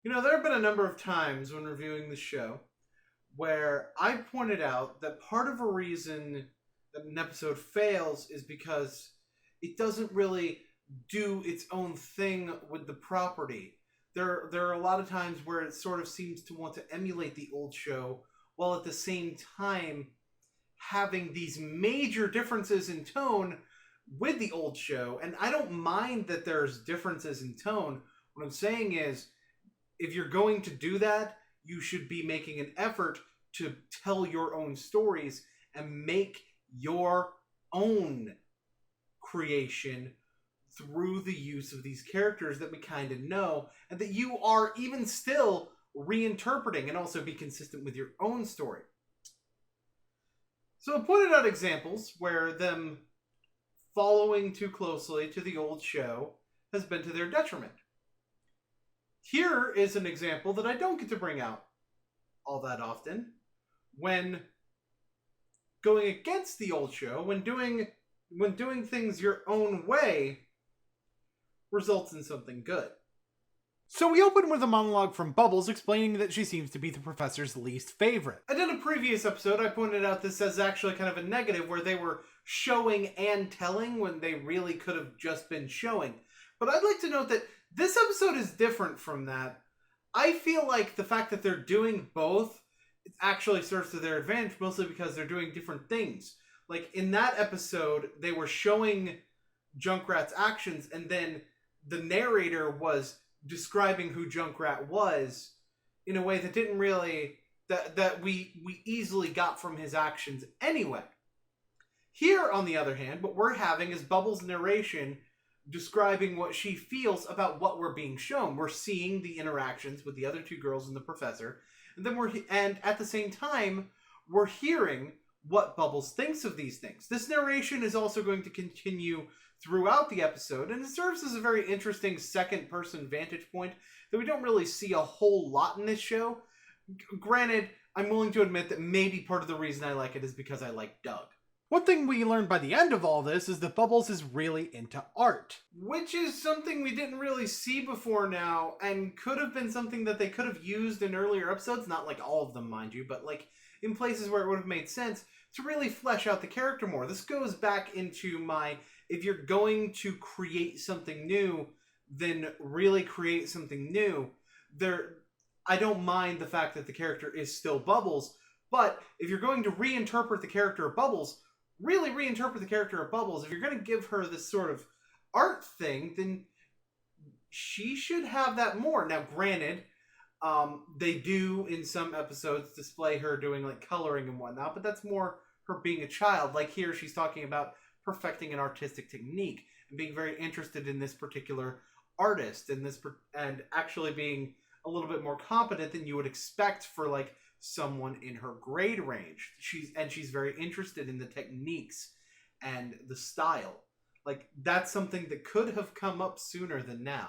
There have been a number of times when reviewing the show where I pointed out that part of a reason that an episode fails is because it doesn't really do its own thing with the property. There are a lot of times where it sort of seems to want to emulate the old show while at the same time having these major differences in tone with the old show. And I don't mind that there's differences in tone. What I'm saying is, if you're going to do that, you should be making an effort to tell your own stories and make your own creation through the use of these characters that we kind of know and that you are even still reinterpreting, and also be consistent with your own story. So I pointed out examples where them following too closely to the old show has been to their detriment. Here is an example that I don't get to bring out all that often. When going against the old show, when doing things your own way, results in something good. So we open with a monologue from Bubbles explaining that she seems to be the professor's least favorite. I did a previous episode, I pointed out this as actually kind of a negative, where they were showing and telling when they really could have just been showing. But I'd like to note that this episode is different from that. I feel like the fact that they're doing both actually serves to their advantage, mostly because they're doing different things. Like in that episode, they were showing Junkrat's actions, and then the narrator was describing who Junkrat was in a way that didn't really that we easily got from his actions anyway. Here, on the other hand, what we're having is Bubbles' narration describing what she feels about what we're being shown. We're seeing the interactions with the other two girls and the professor, and then at the same time we're hearing what Bubbles thinks of these things. This narration is also going to continue throughout the episode, and it serves as a very interesting second-person vantage point that we don't really see a whole lot in this show. Granted, I'm willing to admit that maybe part of the reason I like it is because I like Doug. One thing we learned by the end of all this is that Bubbles is really into art. Which is something we didn't really see before now, and could have been something that they could have used in earlier episodes, not like all of them, mind you, but like in places where it would have made sense to really flesh out the character more. This goes back into my, if you're going to create something new, then really create something new. I don't mind the fact that the character is still Bubbles, but if you're going to reinterpret the character of Bubbles, really reinterpret the character of Bubbles. If you're going to give her this sort of art thing, then she should have that more. Now, granted, they do in some episodes display her doing like coloring and whatnot, but that's more her being a child. Like here, she's talking about perfecting an artistic technique and being very interested in this particular artist and actually being a little bit more competent than you would expect for like someone in her grade range. She's very interested in the techniques and the style. Like that's something that could have come up sooner than now.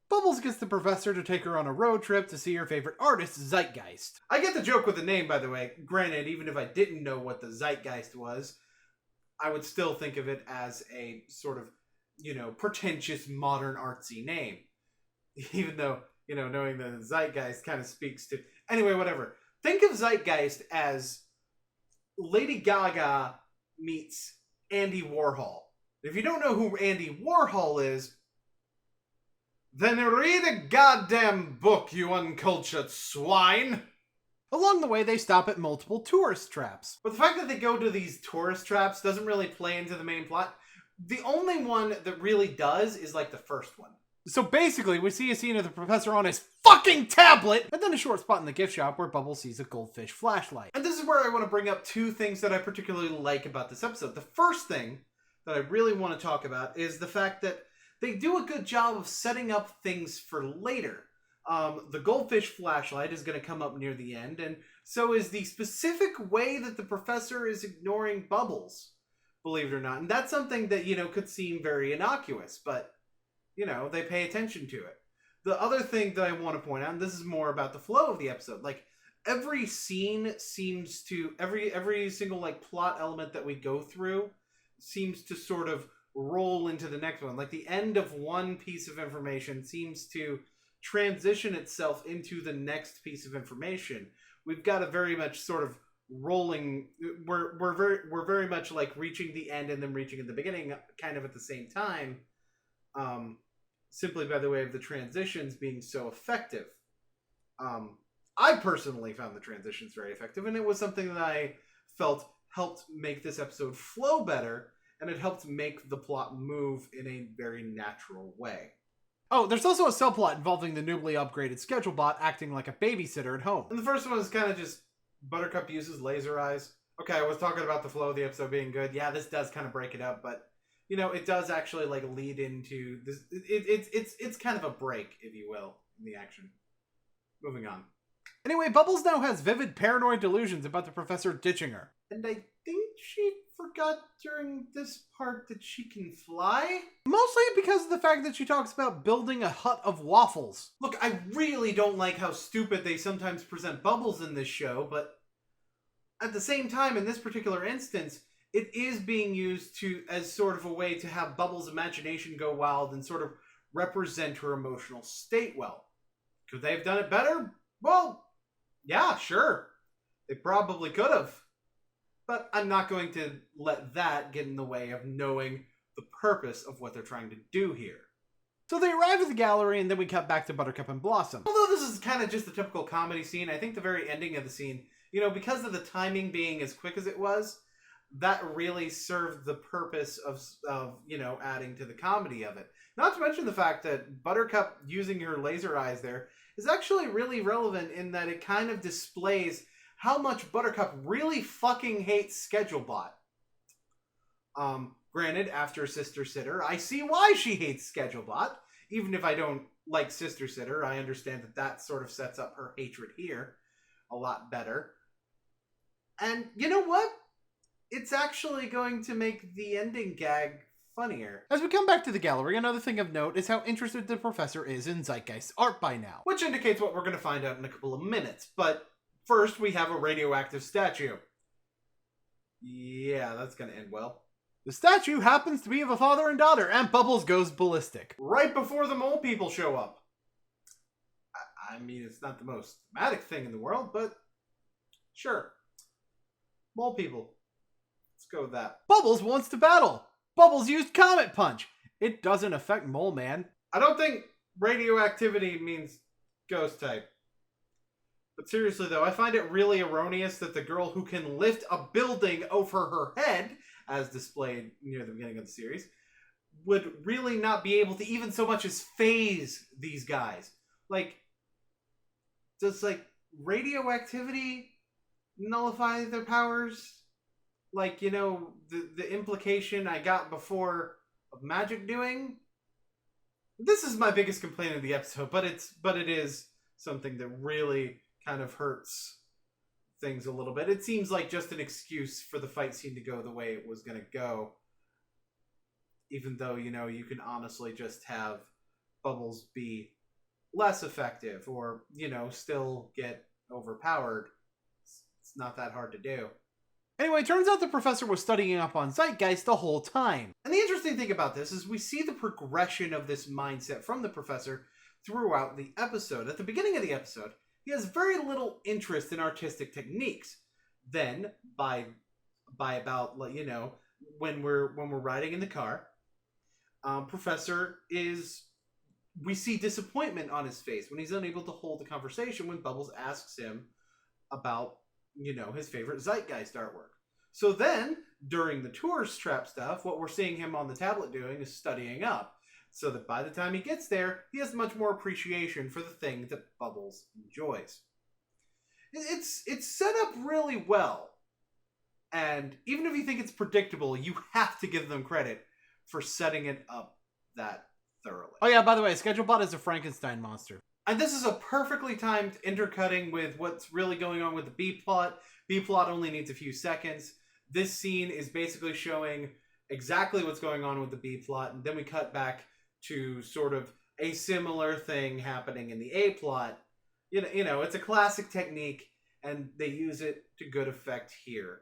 Bubbles gets the professor to take her on a road trip to see her favorite artist, Zeitgeist. I get the joke with the name, by the way. Granted, even if I didn't know what the Zeitgeist was, I would still think of it as a sort of, pretentious modern artsy name. Even though, knowing the Zeitgeist kind of speaks to... Anyway, whatever. Think of Zeitgeist as Lady Gaga meets Andy Warhol. If you don't know who Andy Warhol is, then read a goddamn book, you uncultured swine! Along the way, they stop at multiple tourist traps. But the fact that they go to these tourist traps doesn't really play into the main plot. The only one that really does is like the first one. So basically, we see a scene of the professor on his fucking tablet, and then a short spot in the gift shop where Bubbles sees a Goldfish Flashlight. And this is where I want to bring up two things that I particularly like about this episode. The first thing that I really want to talk about is the fact that they do a good job of setting up things for later. The Goldfish Flashlight is going to come up near the end, and so is the specific way that the professor is ignoring Bubbles, believe it or not. And that's something that, could seem very innocuous, but, they pay attention to it. The other thing that I want to point out, and this is more about the flow of the episode, like, every scene seems to, every single, like, plot element that we go through seems to sort of roll into the next one. Like, the end of one piece of information seems to transition itself into the next piece of information. We've got a very much sort of rolling. We're very much like reaching the end and then reaching at the beginning, kind of at the same time. Simply by the way of the transitions being so effective. I personally found the transitions very effective, and it was something that I felt helped make this episode flow better, and it helped make the plot move in a very natural way. Oh, there's also a subplot involving the newly upgraded schedule bot acting like a babysitter at home. And the first one is kind of just Buttercup uses laser eyes. Okay, I was talking about the flow of the episode being good. Yeah, this does kind of break it up, but you know, it does actually like lead into this. It's kind of a break, if you will, in the action. Moving on. Anyway, Bubbles now has vivid paranoid delusions about the professor ditching her. And I think she forgot during this part that she can fly? Mostly because of the fact that she talks about building a hut of waffles. Look, I really don't like how stupid they sometimes present Bubbles in this show, but at the same time, in this particular instance, it is being used as sort of a way to have Bubbles' imagination go wild and sort of represent her emotional state well. Could they have done it better? Well, yeah, sure. They probably could have. But I'm not going to let that get in the way of knowing the purpose of what they're trying to do here. So they arrive at the gallery, and then we cut back to Buttercup and Blossom. Although this is kind of just a typical comedy scene, I think the very ending of the scene, you know, because of the timing being as quick as it was, that really served the purpose of you know, adding to the comedy of it. Not to mention the fact that Buttercup using her laser eyes there is actually really relevant in that it kind of displays how much Buttercup really fucking hates ScheduleBot. Granted, after Sister Sitter, I see why she hates ScheduleBot. Even if I don't like Sister Sitter, I understand that that sort of sets up her hatred here a lot better. And you know what? It's actually going to make the ending gag funnier. As we come back to the gallery, another thing of note is how interested the professor is in Zeitgeist's art by now. Which indicates what we're going to find out in a couple of minutes. But first, we have a radioactive statue. Yeah, that's going to end well. The statue happens to be of a father and daughter, and Bubbles goes ballistic. Right before the mole people show up. I mean, it's not the most thematic thing in the world, but sure. Mole people. Let's go with that. Bubbles wants to battle. Bubbles used Comet Punch. It doesn't affect Mole Man. I don't think radioactivity means ghost type. But seriously though, I find it really erroneous that the girl who can lift a building over her head, as displayed near the beginning of the series, would really not be able to even so much as phase these guys. Like, does like radioactivity nullify their powers? Like, you know, the implication I got before of magic doing? This is my biggest complaint of the episode, but it is something that really kind of hurts things a little bit. It seems like just an excuse for the fight scene to go the way it was going to go. Even though, you know, you can honestly just have Bubbles be less effective or, you know, still get overpowered. It's not that hard to do. Anyway, it turns out the professor was studying up on Zeitgeist the whole time. And the interesting thing about this is we see the progression of this mindset from the professor throughout the episode. At the beginning of the episode, he has very little interest in artistic techniques. Then, by about, you know, when we're riding in the car, Professor we see disappointment on his face when he's unable to hold the conversation when Bubbles asks him about, you know, his favorite Zeitgeist artwork. So then, during the tourist trap stuff, what we're seeing him on the tablet doing is studying up. So that by the time he gets there, he has much more appreciation for the thing that Bubbles enjoys. It's set up really well. And even if you think it's predictable, you have to give them credit for setting it up that thoroughly. Oh yeah, by the way, ScheduleBot is a Frankenstein monster. And this is a perfectly timed intercutting with what's really going on with the B-plot. B-plot only needs a few seconds. This scene is basically showing exactly what's going on with the B-plot, and then we cut back to sort of a similar thing happening in the A-plot. You know, it's a classic technique, and they use it to good effect here.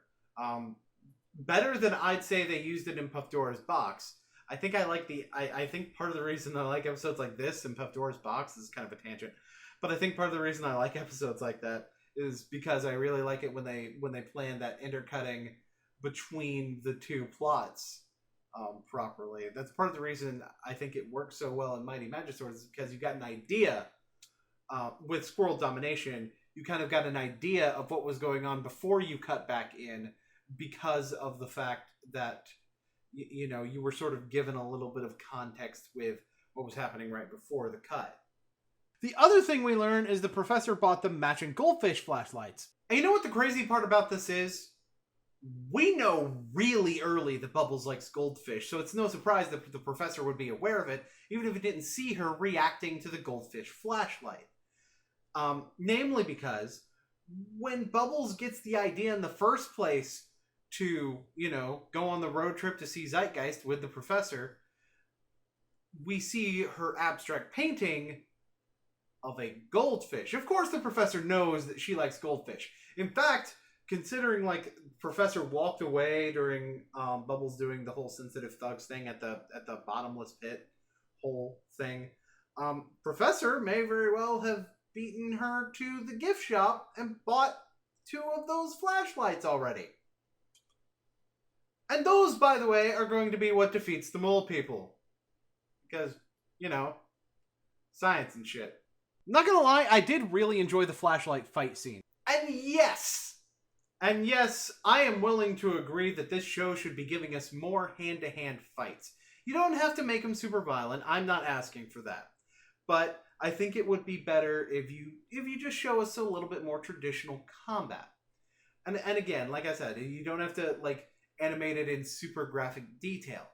Better than I'd say they used it in Puff Dora's box. I think I like I think part of the reason I like episodes like this and Pandora's Box is kind of a tangent, but I think part of the reason I like episodes like that is because I really like it when they plan that intercutting between the two plots properly. That's part of the reason I think it works so well in Mighty Magiswords is because you got an idea with Squirrel Domination. You kind of got an idea of what was going on before you cut back in because of the fact that you were sort of given a little bit of context with what was happening right before the cut. The other thing we learn is the professor bought them matching Goldfish Flashlights. And you know what the crazy part about this is? We know really early that Bubbles likes goldfish, so it's no surprise that the professor would be aware of it, even if he didn't see her reacting to the goldfish flashlight. Namely because when Bubbles gets the idea in the first place to, go on the road trip to see Zeitgeist with the professor, we see her abstract painting of a goldfish. Of course the professor knows that she likes goldfish. In fact, considering Professor walked away during Bubbles doing the whole sensitive thugs thing at the bottomless pit hole thing, Professor may very well have beaten her to the gift shop and bought 2 of those flashlights already. And those, by the way, are going to be what defeats the mole people. Because, science and shit. Not gonna lie, I did really enjoy the flashlight fight scene. And yes, I am willing to agree that this show should be giving us more hand-to-hand fights. You don't have to make them super violent. I'm not asking for that. But I think it would be better if you just show us a little bit more traditional combat. And again, like I said, you don't have to animate it in super graphic detail.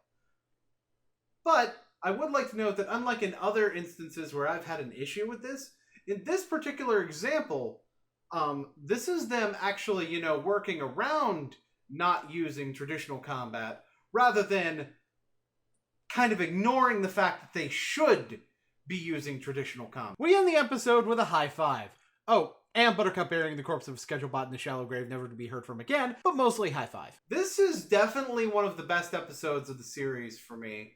But I would like to note that unlike in other instances where I've had an issue with this, in this particular example, this is them actually, working around not using traditional combat rather than kind of ignoring the fact that they should be using traditional combat. We end the episode with a high five. Oh, and Buttercup burying the corpse of Schedulebot in the shallow grave, never to be heard from again, but mostly high five. This is definitely one of the best episodes of the series for me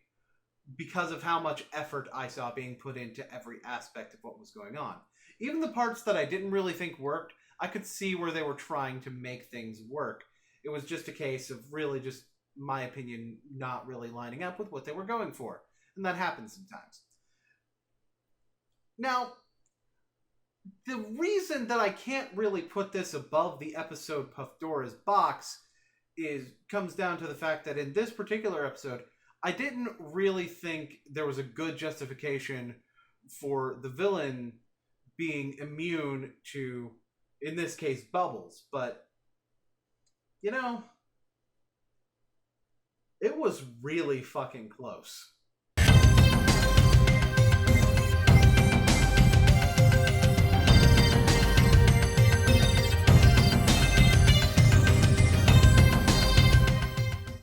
because of how much effort I saw being put into every aspect of what was going on. Even the parts that I didn't really think worked, I could see where they were trying to make things work. It was just a case of really just, my opinion, not really lining up with what they were going for. And that happens sometimes. Now, the reason that I can't really put this above the episode Pandora's Box comes down to the fact that in this particular episode, I didn't really think there was a good justification for the villain being immune to, in this case, Bubbles. But, it was really fucking close.